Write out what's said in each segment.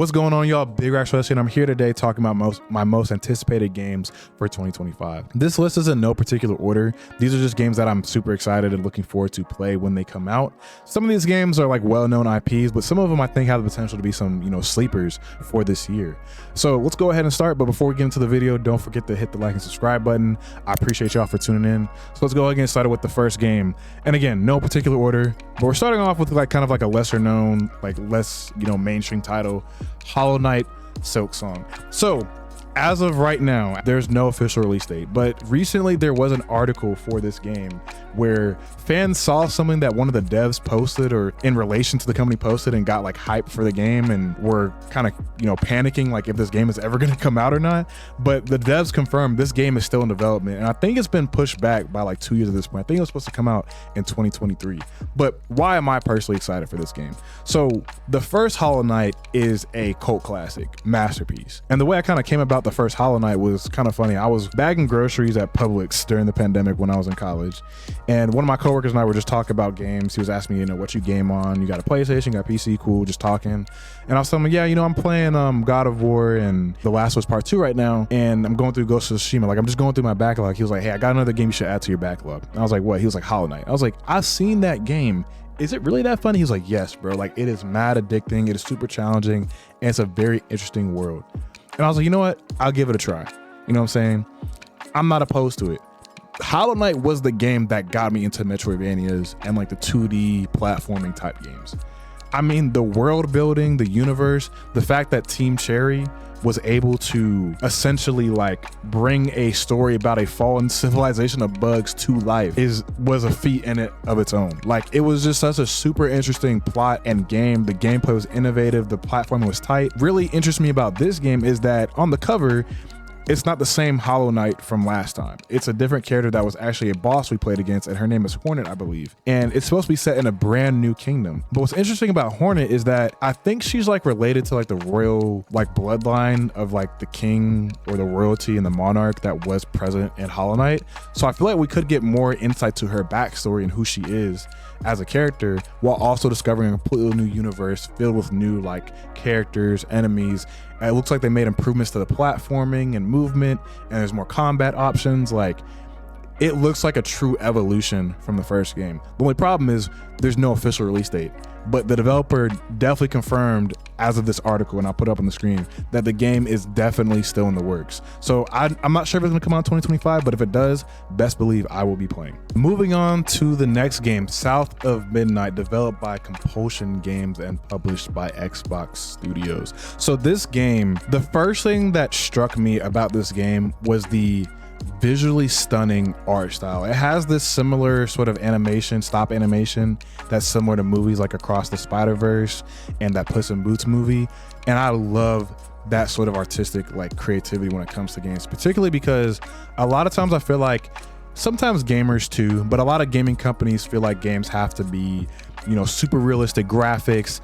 What's going on, y'all? BigRack Russ, and I'm here today talking about my most anticipated games for 2025. This list is in no particular order. These are just games that I'm super excited and looking forward to play when they come out. Some of these games are like well-known IPs, but some of them I think have the potential to be some, sleepers for this year. So let's go ahead and start. But before we get into the video, don't forget to hit the like and subscribe button. I appreciate y'all for tuning in. So let's go ahead and get started with the first game. And again, no particular order, but we're starting off with kind of like a lesser known, less, mainstream title. Hollow Knight Silksong. So as of right now, there's no official release date, but recently there was an article for this game where fans saw something that one of the devs posted, or in relation to the company posted, and got like hype for the game and were kind of panicking like if this game is ever going to come out or not. But the devs confirmed this game is still in development, and I think it's been pushed back by like 2 years at this point. I think it was supposed to come out in 2023. But why am I personally excited for this game? So the first Hollow Knight is a cult classic masterpiece, and the way I kind of came about the first Hollow Knight was kind of funny. I was bagging groceries at Publix during the pandemic when I was in college, and one of my coworkers and I were just talking about games. He was asking me, what you game on? You got a PlayStation, you got a PC, cool, just talking. And I was telling him, yeah, I'm playing God of War and The Last of Us Part 2 right now, and I'm going through Ghost of Tsushima. Like, I'm just going through my backlog. He was like, hey, I got another game you should add to your backlog. And I was like, what? He was like, Hollow Knight. I was like, I've seen that game. Is it really that funny? He was like, yes, bro. Like, it is mad addicting. It is super challenging, and it's a very interesting world. And I was like, you know what? I'll give it a try. You know what I'm saying? I'm not opposed to it. Hollow Knight was the game that got me into Metroidvanias and like the 2D platforming type games. I mean, the world building, the universe, the fact that Team Cherry was able to essentially like bring a story about a fallen civilization of bugs to life was a feat in it of its own. Like, it was just such a super interesting plot and game. The gameplay was innovative, the platform was tight. Really interests me about this game is that on the cover, it's not the same Hollow Knight from last time. It's a different character that was actually a boss we played against, and her name is Hornet, I believe. And it's supposed to be set in a brand new kingdom. But what's interesting about Hornet is that I think she's like related to like the royal like bloodline of like the king or the royalty and the monarch that was present in Hollow Knight. So I feel like we could get more insight to her backstory and who she is as a character, while also discovering a completely new universe filled with new like characters, enemies. It looks like they made improvements to the platforming and movement, and there's more combat options. Like, it looks like a true evolution from the first game. The only problem is there's no official release date, but the developer definitely confirmed as of this article, and I'll put it up on the screen, that the game is definitely still in the works. So I'm not sure if it's gonna come out in 2025, but if it does, best believe I will be playing. Moving on to the next game, South of Midnight, developed by Compulsion Games and published by Xbox Studios. So this game, the first thing that struck me about this game was the visually stunning art style. It has this similar sort of animation, stop animation, that's similar to movies like Across the Spider-Verse and that Puss in Boots movie. And I love that sort of artistic like creativity when it comes to games, particularly because a lot of times I feel like, sometimes gamers too, but a lot of gaming companies feel like games have to be, super realistic graphics,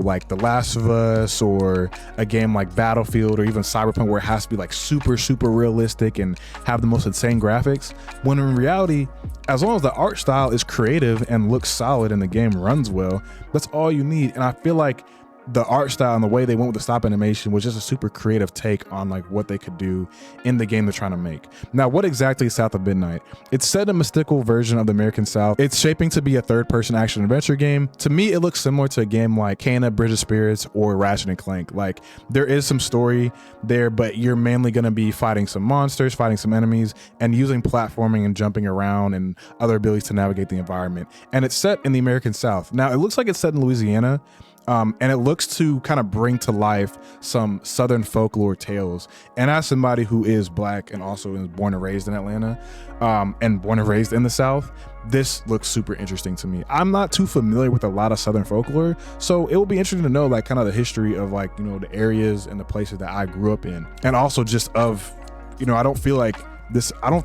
like The Last of Us, or a game like Battlefield, or even Cyberpunk, where it has to be like super realistic and have the most insane graphics. When in reality, as long as the art style is creative and looks solid and the game runs well, that's all you need. And I feel like the art style and the way they went with the stop animation was just a super creative take on like what they could do in the game they're trying to make. Now, what exactly is South of Midnight? It's set in a mystical version of the American South. It's shaping to be a third-person action adventure game. To me, it looks similar to a game like Kena, Bridge of Spirits, or Ratchet and Clank. Like, there is some story there, but you're mainly going to be fighting some monsters, fighting some enemies, and using platforming and jumping around and other abilities to navigate the environment. And it's set in the American South. Now, it looks like it's set in Louisiana, and it looks to kind of bring to life some Southern folklore tales. And as somebody who is Black and also is born and raised in Atlanta, and born and raised in the South, this looks super interesting to me. I'm not too familiar with a lot of Southern folklore, so it will be interesting to know like kind of the history of like, the areas and the places that I grew up in. And also just of, I don't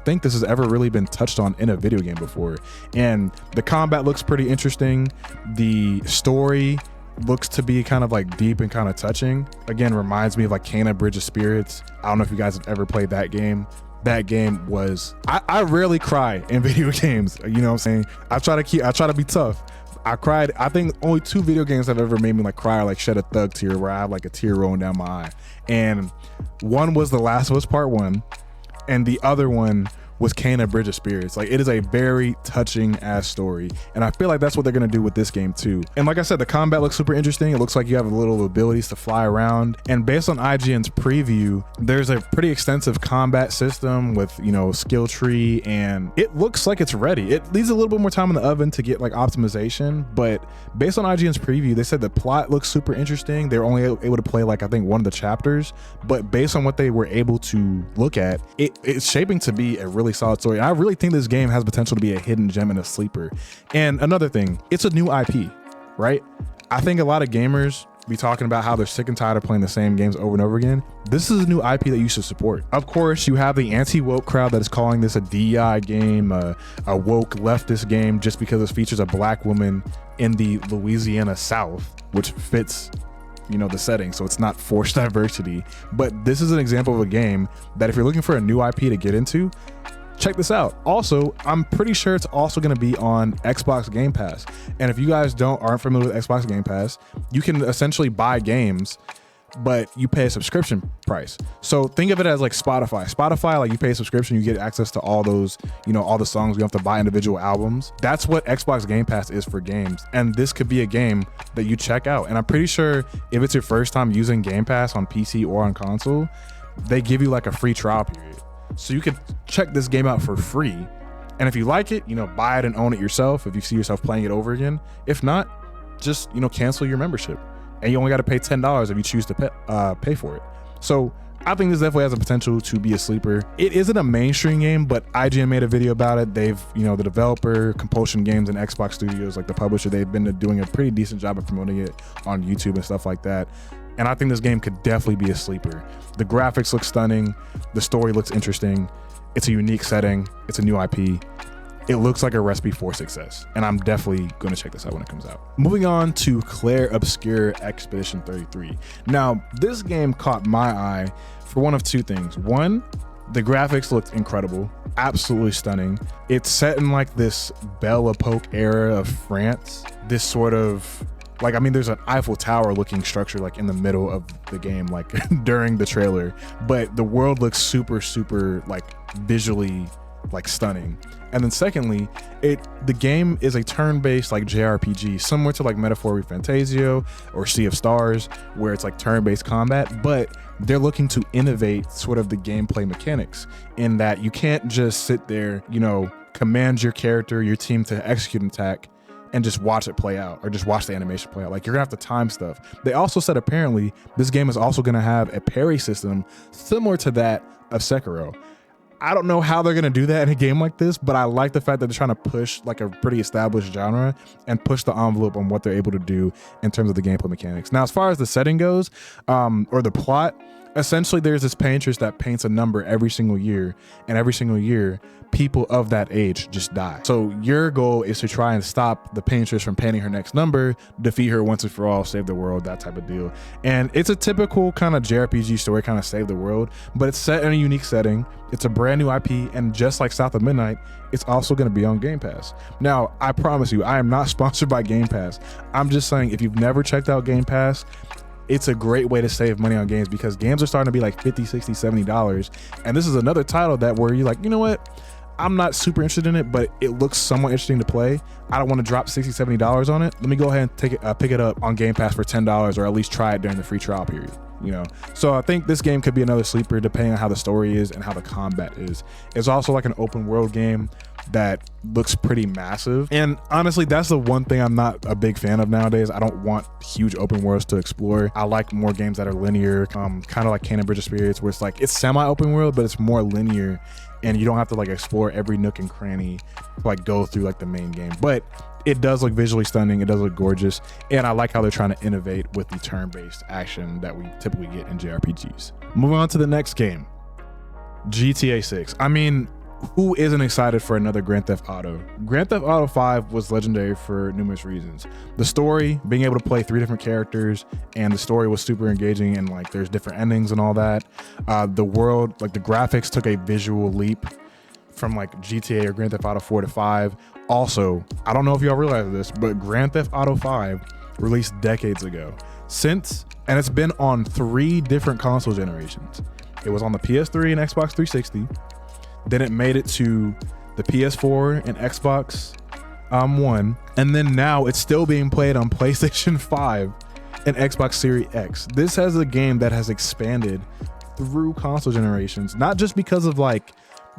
think this has ever really been touched on in a video game before. And the combat looks pretty interesting. The story looks to be kind of like deep and kind of touching. Again, reminds me of like Kena, Bridge of Spirits. I don't know if you guys have ever played that game. That game was, I rarely cry in video games. You know what I'm saying? I try to be tough. I cried. I think only 2 video games have ever made me like cry or like shed a thug tear where I have like a tear rolling down my eye. And one was The Last of Us Part 1, and the other one was Kena Bridge of Spirits. Like, it is a very touching ass story, and I feel like that's what they're gonna do with this game too. And like I said, the combat looks super interesting. It looks like you have little abilities to fly around, and based on IGN's preview, there's a pretty extensive combat system with, you know, skill tree, and it looks like it's ready. It needs a little bit more time in the oven to get like optimization, but based on IGN's preview, they said the plot looks super interesting. They're only able to play like, I think, one of the chapters, but based on what they were able to look at, it's shaping to be a really solid story. And I really think this game has potential to be a hidden gem and a sleeper. And another thing, it's a new IP, right? I think a lot of gamers be talking about how they're sick and tired of playing the same games over and over again. This is a new IP that you should support. Of course, you have the anti-woke crowd that is calling this a DEI game, a woke leftist game, just because it features a black woman in the Louisiana South, which fits, you know, the setting, so it's not forced diversity. But this is an example of a game that if you're looking for a new IP to get into, check this out. Also, I'm pretty sure it's also going to be on Xbox Game Pass. And if you guys aren't familiar with Xbox Game Pass, you can essentially buy games, but you pay a subscription price. So think of it as like Spotify. Spotify, like, you pay a subscription, you get access to all those, you know, all the songs. You don't have to buy individual albums. That's what Xbox Game Pass is for games. And this could be a game that you check out. And I'm pretty sure if it's your first time using Game Pass on PC or on console, they give you like a free trial period. So you could check this game out for free. And if you like it, you know, buy it and own it yourself if you see yourself playing it over again. If not, just, you know, cancel your membership. And you only got to pay $10 if you choose to pay for it. So I think this definitely has the potential to be a sleeper. It isn't a mainstream game, but IGN made a video about it. They've, you know, the developer, Compulsion Games, and Xbox Studios, like the publisher, they've been doing a pretty decent job of promoting it on YouTube and stuff like that. And I think this game could definitely be a sleeper. The graphics look stunning. The story looks interesting. It's a unique setting. It's a new IP. It looks like a recipe for success. And I'm definitely going to check this out when it comes out. Moving on to Clair Obscure Expedition 33. Now, this game caught my eye for one of 2 things. One, the graphics looked incredible, absolutely stunning. It's set in like this Belle Epoque era of France. This sort of, like, I mean, there's an Eiffel Tower looking structure like in the middle of the game, like during the trailer, but the world looks super, super like visually like stunning. And then secondly, the game is a turn-based like JRPG, similar to like Metaphor Fantasio or Sea of Stars, where it's like turn-based combat, but they're looking to innovate sort of the gameplay mechanics in that you can't just sit there, you know, command your character, your team to execute an attack and just watch it play out, or just watch the animation play out. Like, you're gonna have to time stuff. They also said apparently this game is also gonna have a parry system similar to that of Sekiro. I don't know how they're gonna do that in a game like this, but I like the fact that they're trying to push like a pretty established genre and push the envelope on what they're able to do in terms of the gameplay mechanics. Now, as far as the setting goes, or the plot, essentially there's this paintress that paints a number every single year, and every single year people of that age just die. So your goal is to try and stop the paintress from painting her next number, defeat her once and for all, save the world, that type of deal. And it's a typical kind of JRPG story, kind of save the world, but it's set in a unique setting. It's a brand new IP, and just like South of Midnight, it's also going to be on Game Pass. Now, I promise you, I am not sponsored by Game Pass. I'm just saying, if you've never checked out Game Pass, it's a great way to save money on games, because games are starting to be like $50, $60, $70. And this is another title that where you're like, you know what? I'm not super interested in it, but it looks somewhat interesting to play. I don't want to drop $60, $70 on it. Let me go ahead and pick it up on Game Pass for $10, or at least try it during the free trial period. You know, so I think this game could be another sleeper depending on how the story is and how the combat is. It's also like an open world game that looks pretty massive, and honestly, that's the one thing I'm not a big fan of nowadays. I don't want huge open worlds to explore. I like more games that are linear, kind of like Kena Bridge of Spirits, where it's like it's semi open world, but it's more linear, and you don't have to like explore every nook and cranny to like go through like the main game. But it does look visually stunning, it does look gorgeous, and I like how they're trying to innovate with the turn-based action that we typically get in JRPGs. Moving on to the next game, GTA 6. I mean, who isn't excited for another Grand Theft Auto? Grand Theft Auto 5 was legendary for numerous reasons. The story, being able to play 3 different characters, and the story was super engaging, and like there's different endings and all that. The world, like the graphics took a visual leap from like GTA or Grand Theft Auto 4 to 5. Also, I don't know if y'all realize this, but Grand Theft Auto 5 released decades ago. And it's been on 3 different console generations. It was on the PS3 and Xbox 360. Then it made it to the PS4 and Xbox One. And then now it's still being played on PlayStation 5 and Xbox Series X. This has a game that has expanded through console generations, not just because of like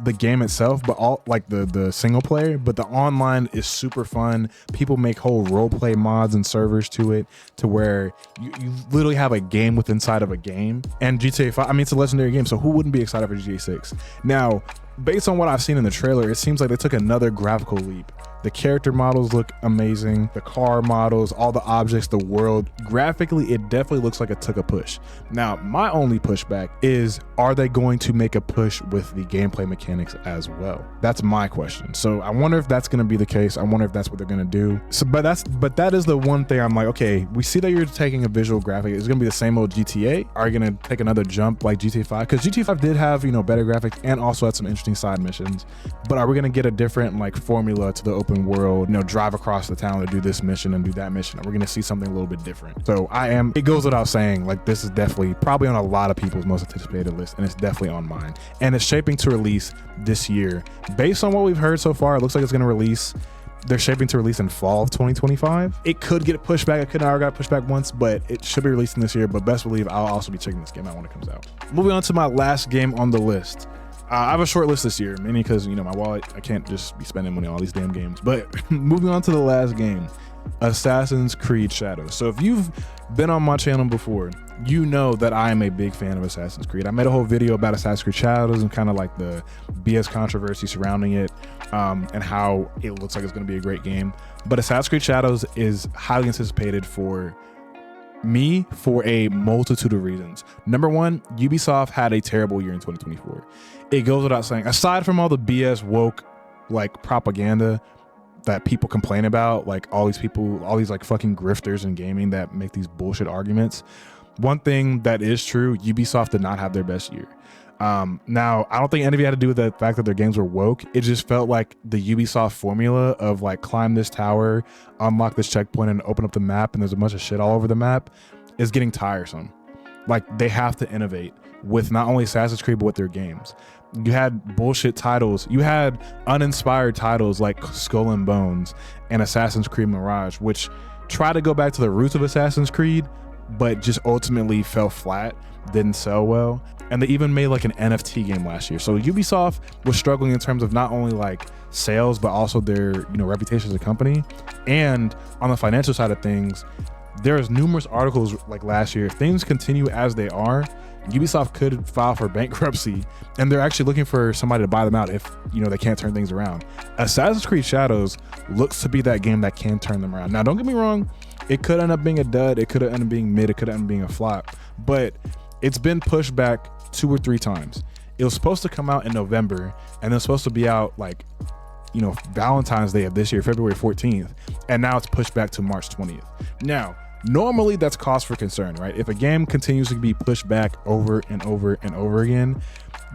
the game itself, but all like the single player, but the online is super fun. People make whole role play mods and servers to it, to where you literally have a game within inside of a game. And GTA 5, I mean, it's a legendary game, so who wouldn't be excited for GTA 6? Now, based on what I've seen in the trailer, it seems like they took another graphical leap. The character models look amazing. The car models, all the objects, the world. Graphically, it definitely looks like it took a push. Now, my only pushback is, are they going to make a push with the gameplay mechanics as well? That's my question. So I wonder if that's going to be the case. I wonder if that's what they're going to do. So, but that is the one thing I'm like, okay, we see that you're taking a visual graphic. It's going to be the same old GTA. Are you going to take another jump like GTA 5? Because GTA 5 did have, you know, better graphics and also had some interesting side missions. But are we going to get a different like formula to the open world, you know, drive across the town to do this mission and do that mission? We're going to see something a little bit different. So it goes without saying, like, this is definitely probably on a lot of people's most anticipated list, and it's definitely on mine. And it's shaping to release this year. Based on what we've heard so far, it looks like it's going to release, they're shaping to release in fall of 2025. It could get pushed back. It could already got pushed back once, but it should be releasing this year. But best believe I'll also be checking this game out when it comes out. Moving on to my last game on the list. I have a short list this year, mainly because, you know, my wallet, I can't just be spending money on all these damn games. But moving on to the last game, Assassin's Creed Shadows. So if you've been on my channel before, you know that I am a big fan of Assassin's Creed. I made a whole video about Assassin's Creed Shadows and kind of like the BS controversy surrounding it, and how it looks like it's going to be a great game. But Assassin's Creed Shadows is highly anticipated for me for a multitude of reasons. Number one, Ubisoft had a terrible year in 2024. It goes without saying, aside from all the BS woke like propaganda that people complain about, like all these people, all these like fucking grifters in gaming that make these bullshit arguments. One thing that is true, Ubisoft did not have their best year. Now, I don't think any of it had to do with the fact that their games were woke. It just felt like the Ubisoft formula of like climb this tower, unlock this checkpoint, and open up the map, and there's a bunch of shit all over the map, is getting tiresome. Like, they have to innovate with not only Assassin's Creed, but with their games. You had bullshit titles. You had uninspired titles like Skull and Bones and Assassin's Creed Mirage, which try to go back to the roots of Assassin's Creed, but just ultimately fell flat, didn't sell well. And they even made like an NFT game last year. So Ubisoft was struggling in terms of not only like sales, but also their, you know, reputation as a company. And on the financial side of things, there's numerous articles like last year. If things continue as they are, Ubisoft could file for bankruptcy, and they're actually looking for somebody to buy them out if, you know, they can't turn things around. Assassin's Creed Shadows looks to be that game that can turn them around. Now, don't get me wrong, it could end up being a dud, it could end up being mid, it could end up being a flop, but it's been pushed back 2 or 3 times. It was supposed to come out in November, and it's supposed to be out like, you know, Valentine's Day of this year, February 14th, and now it's pushed back to March 20th. Now, normally that's cause for concern, right? If a game continues to be pushed back over and over and over again,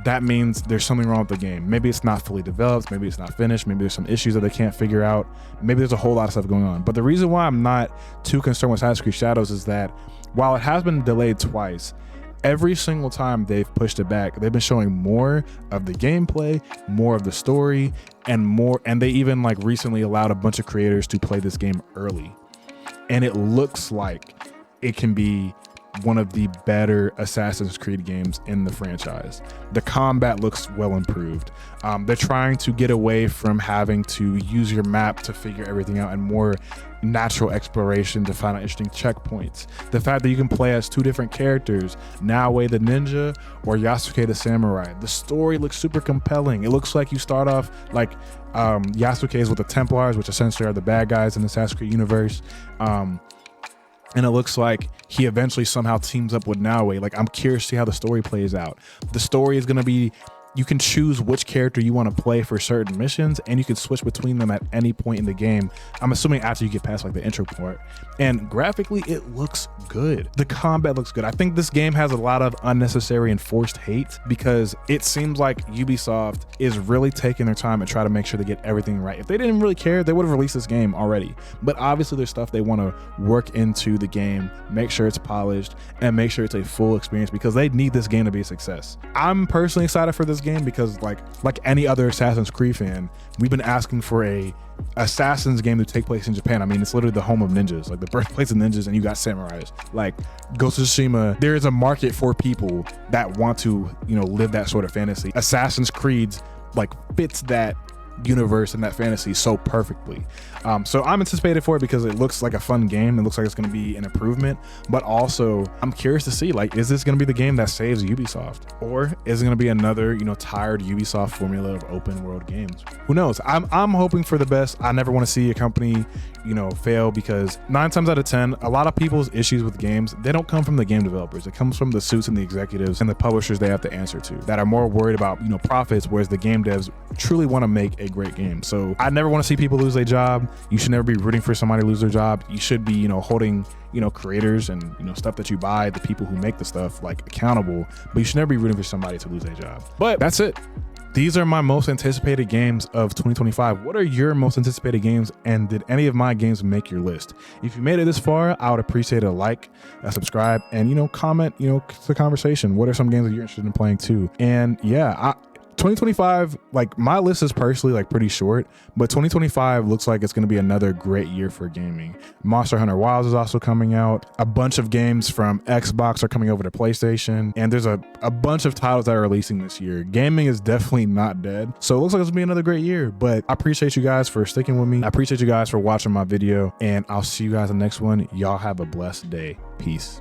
that means there's something wrong with the game. Maybe it's not fully developed, maybe it's not finished, maybe there's some issues that they can't figure out, maybe there's a whole lot of stuff going on. But the reason why I'm not too concerned with Assassin's Creed Shadows is that while it has been delayed twice, every single time they've pushed it back, they've been showing more of the gameplay, more of the story, and more, and they even like recently allowed a bunch of creators to play this game early. And it looks like it can be one of the better Assassin's Creed games in the franchise. The combat looks well improved. They're trying to get away from having to use your map to figure everything out and more natural exploration to find out interesting checkpoints. The fact that you can play as 2 different characters, Naoe the ninja or Yasuke the samurai. The story looks super compelling. It looks like you start off like Yasuke is with the Templars, which essentially are the bad guys in the Assassin's Creed universe. And it looks like he eventually somehow teams up with Naoe. Like, I'm curious to see how the story plays out. The story is going to be You can choose which character you want to play for certain missions, and you can switch between them at any point in the game. I'm assuming after you get past like the intro part. And graphically, it looks good. The combat looks good. I think this game has a lot of unnecessary and forced hate because it seems like Ubisoft is really taking their time and try to make sure they get everything right. If they didn't really care, they would have released this game already. But obviously there's stuff they want to work into the game, make sure it's polished, and make sure it's a full experience because they need this game to be a success. I'm personally excited for this game because like any other Assassin's Creed fan, we've been asking for a Assassin's game to take place in Japan. I mean, it's literally the home of ninjas, like the birthplace of ninjas, and you got samurais. Like Ghost of Tsushima, there is a market for people that want to, you know, live that sort of fantasy. Assassin's Creed's like fits that universe and that fantasy so perfectly. So I'm anticipated for it because it looks like a fun game. It looks like it's going to be an improvement, but also I'm curious to see, like, is this going to be the game that saves Ubisoft, or is it going to be another, you know, tired Ubisoft formula of open world games? Who knows? I'm hoping for the best. I never want to see a company, you know, fail, because 9 times out of 10, a lot of people's issues with games, they don't come from the game developers. It comes from the suits and the executives and the publishers they have to answer to that are more worried about, you know, profits, whereas the game devs truly want to make a great game. So I never want to see people lose their job. You should never be rooting for somebody to lose their job. You should be, you know, holding, you know, creators and, you know, stuff that you buy, the people who make the stuff, like, accountable, but you should never be rooting for somebody to lose their job. But that's it. These are my most anticipated games of 2025. What are your most anticipated games, and did any of my games make your list? If you made it this far, I would appreciate a like, a subscribe, and, you know, comment, you know, the conversation. What are some games that you're interested in playing too? And yeah, 2025, like, my list is personally like pretty short, but 2025 looks like it's going to be another great year for gaming. Monster Hunter Wilds is also coming out. A bunch of games from Xbox are coming over to PlayStation, and there's a bunch of titles that are releasing this year. Gaming is definitely not dead, so it looks like it's gonna be another great year. But I appreciate you guys for sticking with me. I appreciate you guys for watching my video, and I'll see you guys in the next one. Y'all have a blessed day. Peace.